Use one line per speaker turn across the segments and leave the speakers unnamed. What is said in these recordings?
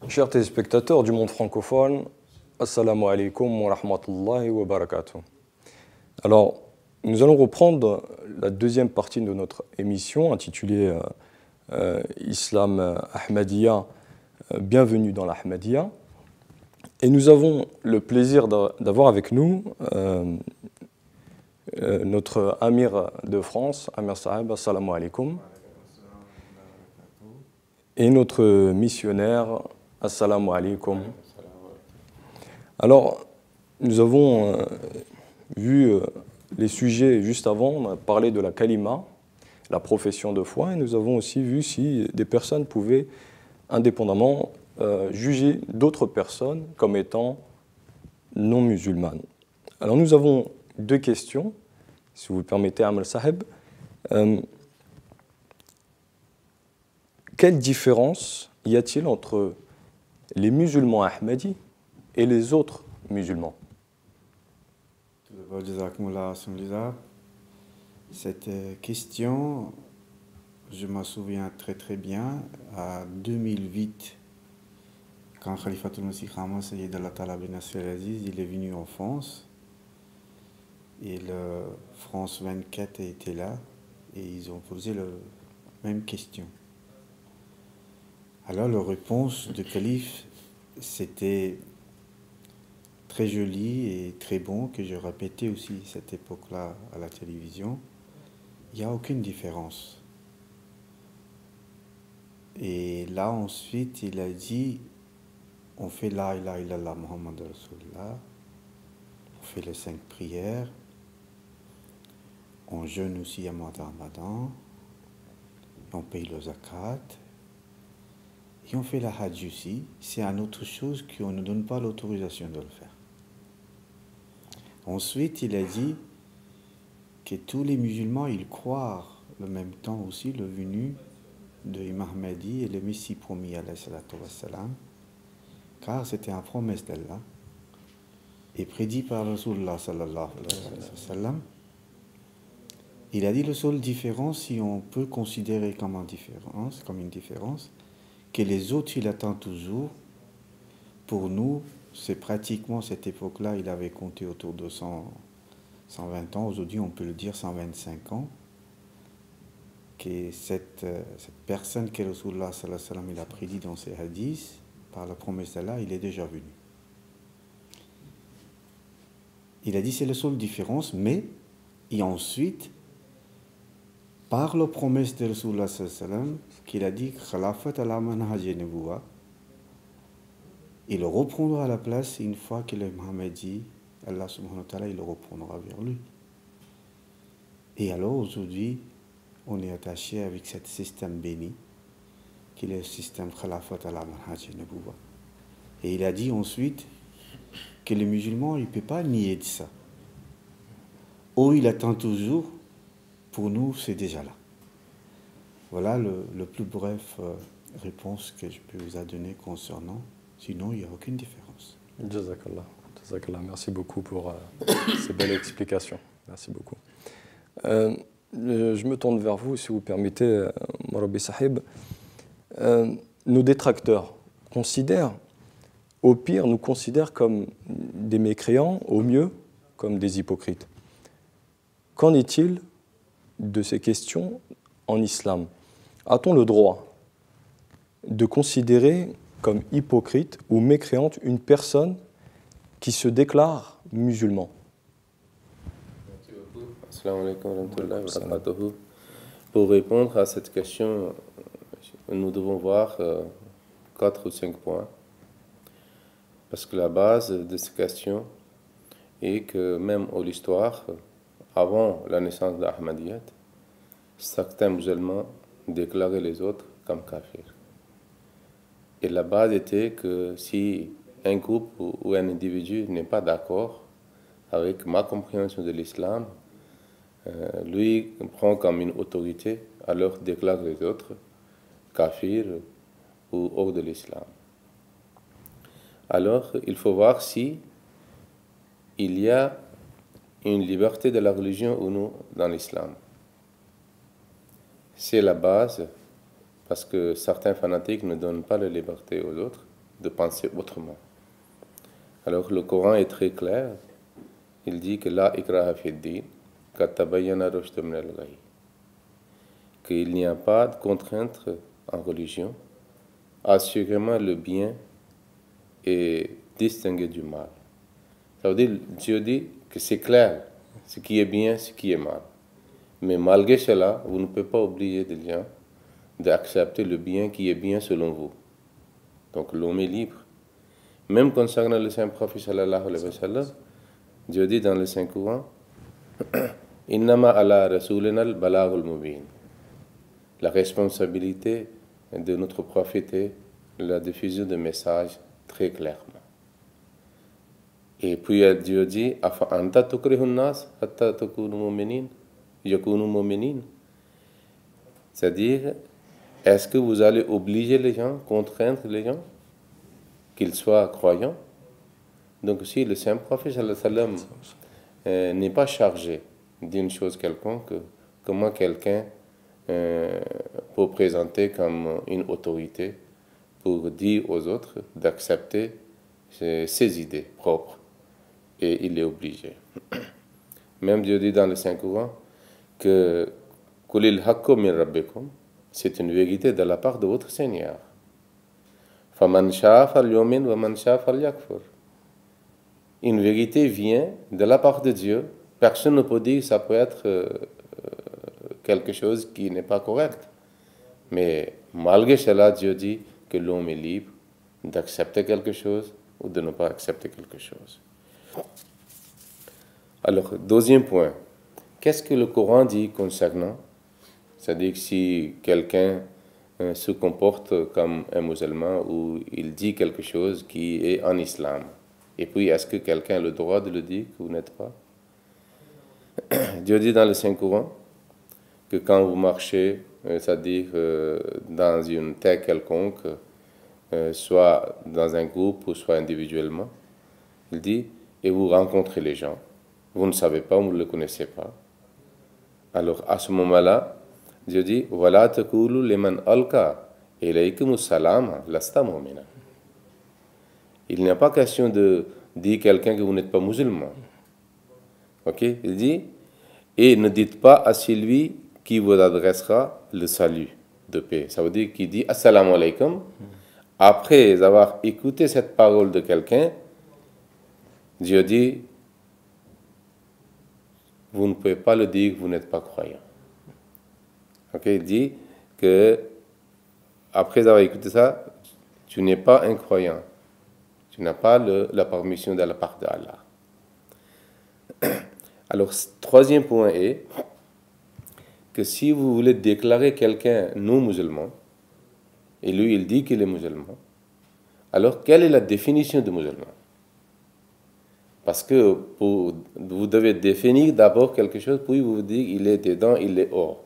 Chers téléspectateurs du monde francophone, Assalamu alaikum wa rahmatullahi wa barakatuh. Alors, nous allons reprendre la deuxième partie de notre émission intitulée Islam Ahmadiyya, bienvenue dans l'Ahmadiyya. Et nous avons le plaisir d'avoir avec nous notre Amir de France, Amir Sahib, Assalamu alaikum. Et notre missionnaire, Assalamu alaikum. Alors, nous avons vu les sujets juste avant, on a parlé de la kalima, la profession de foi, et nous avons aussi vu si des personnes pouvaient indépendamment juger d'autres personnes comme étant non musulmanes. Alors nous avons deux questions, si vous le permettez, Amr Sahib. Quelle différence y a-t-il entre les musulmans ahmadis et les autres musulmans?
Tout d'abord, jazakumullah Liza. Cette question, je m'en souviens très très bien, en 2008, quand Khalifatul Masih Ahmad Sayyid Allah Ta'ala bin Nasser Aziz, il est venu en France, et le France 24 était là, et ils ont posé la même question. Alors, la réponse du calife, c'était très joli et très bon, que je répétais aussi cette époque-là à la télévision. Il n'y a aucune différence. Et là, ensuite, il a dit, on fait la ilaha illallah Muhammad Rasulullah, on fait les 5 prières, on jeûne aussi à mois de Ramadan, on paye le zakat, et on fait la hajj aussi. C'est une autre chose qu'on ne donne pas l'autorisation de le faire. Ensuite, il a dit que tous les musulmans, ils croient le même temps aussi le venu de Imam Mahdi et le Messie promis alayhi salatu wassalam, car c'était une promesse d'Allah et prédit par Rasulullah sallallahu alayhi wa sallam. Il a dit le seul différence, si on peut considérer comme une différence, que les autres, il attend toujours. Pour nous, c'est pratiquement cette époque-là, il avait compté autour de 120 ans. Aujourd'hui, on peut le dire 125 ans. Que cette personne que Rasulullah sallallahu alayhi wa sallam, il a prédit dans ses hadiths, par la promesse d'Allah, il est déjà venu. Il a dit c'est la seule différence, mais et ensuite, par la promesse de Rasulullah sallallahu alayhi wa sallam, qu'il a dit Khalafat ala manhaj nubuwwa, il reprendra la place une fois que le Muhammad dit, Allah subhanahu wa ta'ala, il le reprendra vers lui. Et alors aujourd'hui, on est attaché avec ce système béni, qui est le système Khalafat ala manhaj nubuwwa. Et il a dit ensuite que les musulmans, il ne peut pas nier de ça. Oh, il attend toujours, pour nous, c'est déjà là. Voilà le plus bref réponse que je peux vous donner concernant. Sinon, il n'y a aucune différence.
Jazakallah. Jazakallah. Merci beaucoup pour ces belles explications. Merci beaucoup. Je me tourne vers vous, si vous permettez, Marabi Sahib. Nos détracteurs au pire, nous considèrent comme des mécréants, au mieux, comme des hypocrites. Qu'en est-il de ces questions en islam? A-t-on le droit de considérer comme hypocrite ou mécréante une personne qui se déclare musulman?
Merci beaucoup. Assalamu alaikum wa rahmatullahi wa barakatuhu. Pour répondre à cette question, nous devons voir 4 ou 5 points. Parce que la base de cette question est que même dans l'histoire, avant la naissance d'Ahmadiyyat, certains musulmans déclaraient les autres comme kafirs. Et la base était que si un groupe ou un individu n'est pas d'accord avec ma compréhension de l'islam, lui prend comme une autorité, alors déclare les autres kafirs ou hors de l'islam. Alors, il faut voir si il y a une liberté de la religion ou non dans l'islam. C'est la base, parce que certains fanatiques ne donnent pas la liberté aux autres. de penser autrement. Alors le Coran est très clair. Il dit que la ikraha fi ddin qad tabayyana rushd min al-ghayy, qu'il n'y a pas de contrainte en religion. Assurément, le bien est distingué du mal. Ça veut dire, Dieu dit que c'est clair, ce qui est bien, ce qui est mal. Mais malgré cela, vous ne pouvez pas obliger les gens d'accepter le bien qui est bien selon vous. Donc l'homme est libre. Même concernant le Saint-Prophète sallallahu alayhi wa sallam, Dieu dit dans le Saint-Coran, Innama ala rasulina al-balagul mubin. La responsabilité de notre prophète est la diffusion de messages très clairement. Et puis Dieu dit, Afa anta tukrihun nas hatta takunu mu'minin, yakunu mu'minin. C'est-à-dire, est-ce que vous allez obliger les gens, contraindre les gens, qu'ils soient croyants? Donc si le Saint-Prophète sallallahu alayhi wa sallam n'est pas chargé d'une chose quelconque, comment quelqu'un peut présenter comme une autorité pour dire aux autres d'accepter ses idées propres, et il est obligé. Même Dieu dit dans le Saint-Coran que Kulil haqqu min rabbikum, c'est une vérité de la part de votre Seigneur. Faman sha'a falyu'min wa man sha'a falyakfur. Une vérité vient de la part de Dieu. Personne ne peut dire que ça peut être quelque chose qui n'est pas correct. Mais malgré cela, Dieu dit que l'homme est libre d'accepter quelque chose ou de ne pas accepter quelque chose. Alors, deuxième point. Qu'est-ce que le Coran dit concernant? C'est-à-dire que si quelqu'un se comporte comme un musulman ou il dit quelque chose qui est en islam, et puis est-ce que quelqu'un a le droit de le dire que vous n'êtes pas? Dieu dit dans le Saint-Coran que quand vous marchez, c'est-à-dire dans une terre quelconque, soit dans un groupe ou soit individuellement, il dit, et vous rencontrez les gens, vous ne savez pas, vous ne le connaissez pas. Alors à ce moment-là, Dieu dit, voilà taqulu liman alqa ilaykum salam lasta mu'mina. Il n'y a pas question de dire à quelqu'un que vous n'êtes pas musulman. Ok? Il dit, et ne dites pas à celui qui vous adressera le salut de paix. Ça veut dire qu'il dit assalamu alaykum. Après avoir écouté cette parole de quelqu'un, Dieu dit, vous ne pouvez pas le dire que vous n'êtes pas croyant. Ok? Il dit que après avoir écouté ça, tu n'es pas un croyant. Tu n'as pas la permission de la part d'Allah. Alors, troisième point est que si vous voulez déclarer quelqu'un non musulman, et lui il dit qu'il est musulman, alors quelle est la définition de musulman? Parce que vous devez définir d'abord quelque chose, puis vous dire il est dedans, il est hors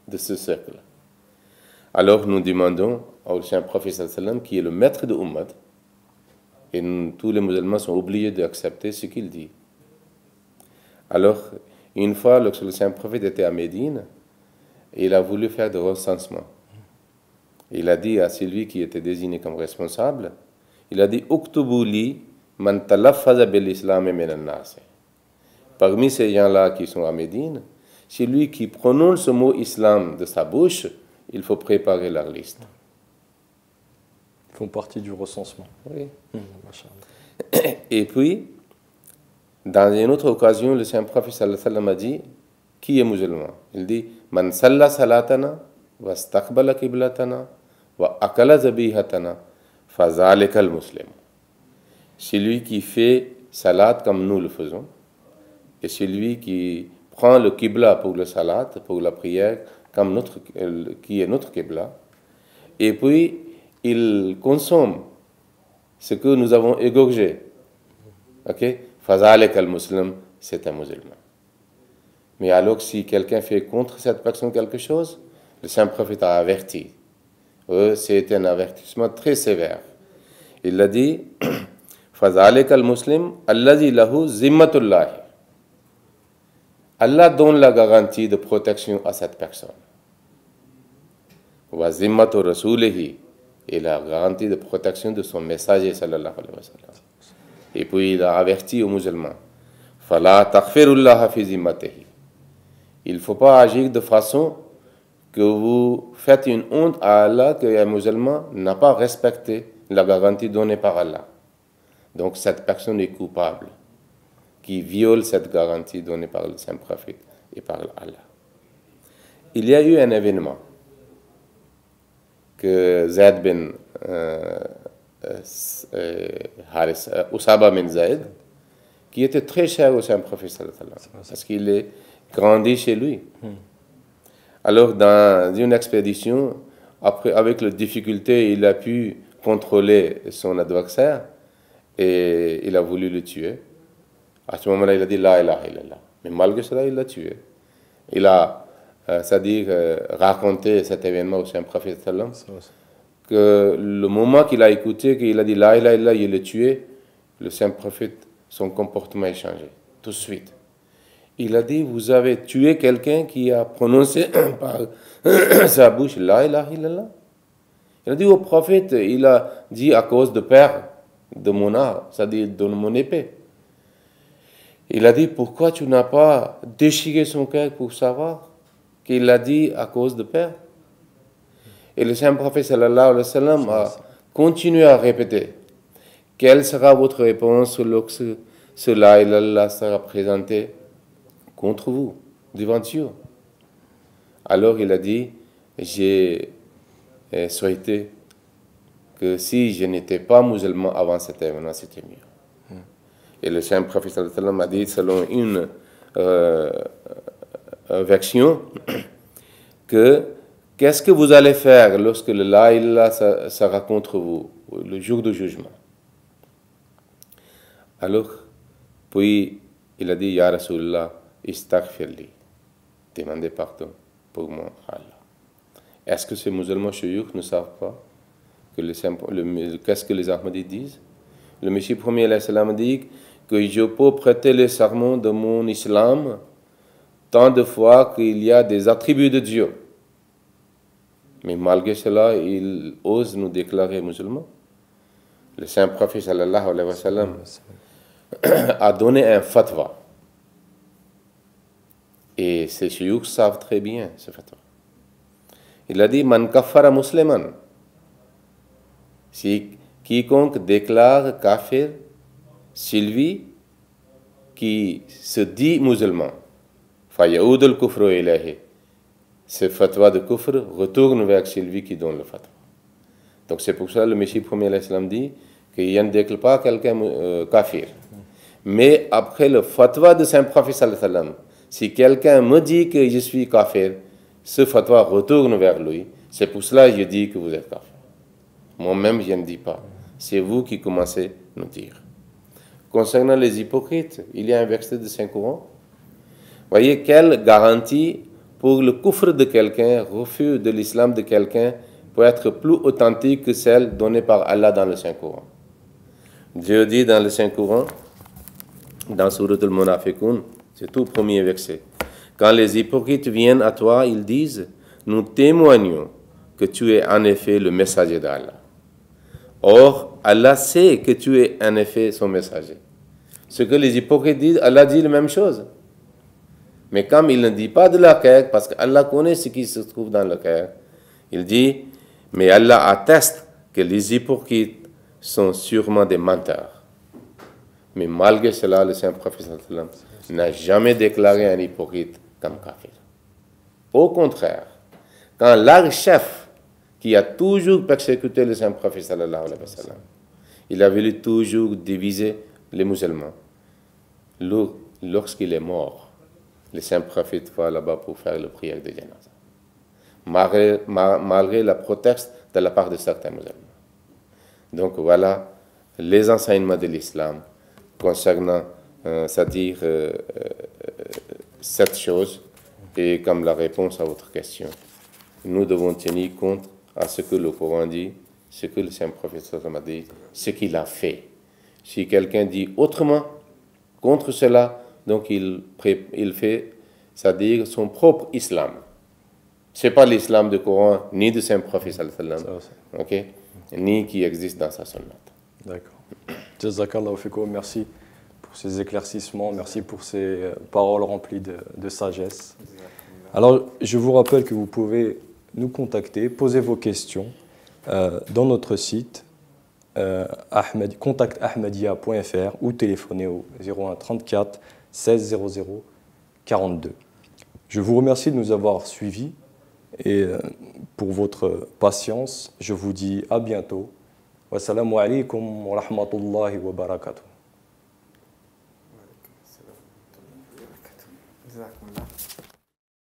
de ce cercle. Alors nous demandons au Saint-Prophète sallallahu alayhi wa sallam, qui est le maître de Ummah, et tous les musulmans sont obligés d'accepter ce qu'il dit. Alors, une fois, lorsque le Saint-Prophète était à Médine, il a voulu faire de recensement. Il a dit à celui qui était désigné comme responsable, il a dit « Uktubu li man talaffaza bil islam min an-nas » Parmi ces gens-là qui sont à Médine, celui qui prononce ce mot islam de sa bouche, il faut préparer leur liste.
Ils font partie du recensement.
Oui. Et puis, dans une autre occasion, le Saint-Prophète sallallahu alayhi wa sallam a dit, qui est musulman? Il dit, Man salla salatana, wa stakbala qiblatana, wa akala zabihatana, fa zalika al-muslim. Celui qui fait salat comme nous le faisons, et celui qui prend le qibla pour le salat, pour la prière, comme qui est notre qibla, et puis il consomme ce que nous avons égorgé. Ok? Fazalek al-Muslim, c'est un musulman. Mais alors, si quelqu'un fait contre cette personne quelque chose, le Saint-Prophète a averti. C'est un avertissement très sévère. Il a dit, Fazalek al-Muslim, allazi lahu zimmatullahi. Allah donne la garantie de protection à cette personne. Wa zimmatu rasulihi et la garantie de protection de son messager sallallahu alayhi wa sallam. Et puis il a averti aux musulmans, Fala taghfirullaha fi zimmatihi. Il ne faut pas agir de façon que vous faites une honte à Allah qu'un musulman n'a pas respecté la garantie donnée par Allah. Donc cette personne est coupable, qui viole cette garantie donnée par le saint prophète et par Allah. Il y a eu un événement que Zayd bin Usaba bin Zayd, qui était très cher au saint prophète sallallahu alayhi wa sallam, parce qu'il est grandi chez lui. Alors dans une expédition, après, avec la difficulté, il a pu contrôler son adversaire et il a voulu le tuer. À ce moment-là, il a dit La ilaha illallah. Mais malgré cela, il l'a tué. Il a, c'est-à-dire, raconté cet événement au saint prophète sallallahu alayhi wa sallam, que le moment qu'il a écouté, qu'il a dit La ilaha illallah, il l'a tué, le saint prophète, son comportement a changé, tout de suite. Il a dit, vous avez tué quelqu'un qui a prononcé par sa bouche La ilaha illallah. Il a dit au prophète, il a dit à cause de père de mon art, c'est-à-dire de mon épée. Il a dit, pourquoi tu n'as pas déchiré son cœur pour savoir qu'il a dit à cause de père? Et le saint prophète sallallahu alayhi wa sallam a continué à répéter, quelle sera votre réponse lorsque ce La ilaha illallah sera présenté contre vous, devant Dieu? Alors il a dit, j'ai souhaité que si je n'étais pas musulman avant cet événement, c'était mieux. Et le saint prophète sallallahu alayhi wa sallam a dit, selon une version, que qu'est-ce que vous allez faire lorsque le La ilaha illallah sera contre vous, le jour du jugement? Alors, puis il a dit, Ya Rasulallah, Istaghfirli, demandez pardon pour moi à Allah. Est-ce que ces musulmans chouyouk ne savent pas qu'est-ce que les Ahmadis disent? Le Messie premier alayhi salam dit que je peux prêter le serment de mon islam tant de fois qu'il y a des attributs de Dieu. Mais malgré cela, il ose nous déclarer musulmans. Le saint prophète sallallahu alayhi wa sallam a donné un fatwa. Et ces chouyouk savent très bien ce fatwa. Il a dit, Man kafara musliman. Si quiconque déclare kafir, celui qui se dit musulman, fayaoud al-kufru ilayhi. Ce fatwa de kufr retourne vers celui qui donne le fatwa. Donc c'est pour ça que le Messie premier alayhi salam dit qu'il ne déclare pas quelqu'un kafir. Mais après le fatwa de saint prophète sallallahu alayhi wa sallam, si quelqu'un me dit que je suis kafir, ce fatwa retourne vers lui. C'est pour cela que je dis que vous êtes kafir. Moi-même, je ne dis pas. C'est vous qui commencez à nous dire. Concernant les hypocrites, il y a un verset de Saint-Coran. Voyez quelle garantie pour le kufr de quelqu'un, refus de l'islam de quelqu'un, peut être plus authentique que celle donnée par Allah dans le Saint-Coran. Dieu dit dans le Saint-Coran, dans Surat al-Munafiqun, c'est tout premier verset. Quand les hypocrites viennent à toi, ils disent, nous témoignons que tu es en effet le messager d'Allah. Or, Allah sait que tu es en effet son messager. Ce que les hypocrites disent, Allah dit la même chose. Mais comme il ne dit pas de leur cœur, parce qu'Allah connaît ce qui se trouve dans le cœur, il dit, mais Allah atteste que les hypocrites sont sûrement des menteurs. Mais malgré cela, le saint prophète sallallahu alayhi wa sallam n'a jamais déclaré un hypocrite comme kafir. Au contraire, quand l'archef qui a toujours persécuté le saint prophète sallallahu alayhi wa sallam, il a voulu toujours diviser les musulmans. Lorsqu'il est mort, le saint prophète va là-bas pour faire la prière de janaza, malgré la proteste de la part de certains musulmans. Donc voilà les enseignements de l'islam concernant, c'est-à-dire cette chose, et comme la réponse à votre question, nous devons tenir compte à ce que le Coran dit, ce que le saint prophète sallallahu alayhi wa sallam a dit, ce qu'il a fait. Si quelqu'un dit autrement contre cela, donc il fait, c'est-à-dire son propre islam. Ce n'est pas l'islam du Coran, ni du saint prophète sallallahu alayhi wa sallam. Ok? ni qui existe dans sa sunnah.
D'accord. Jazakallahu fikoum, merci pour ces éclaircissements, merci pour ces paroles remplies de sagesse. Alors, je vous rappelle que vous pouvez nous contacter, poser vos questions dans notre site contactahmedia.fr ou téléphoner au 01 34 16 00 42. Je vous remercie de nous avoir suivis et pour votre patience, je vous dis à bientôt. Wassalamu alaikum wa rahmatullahi wa barakatuh.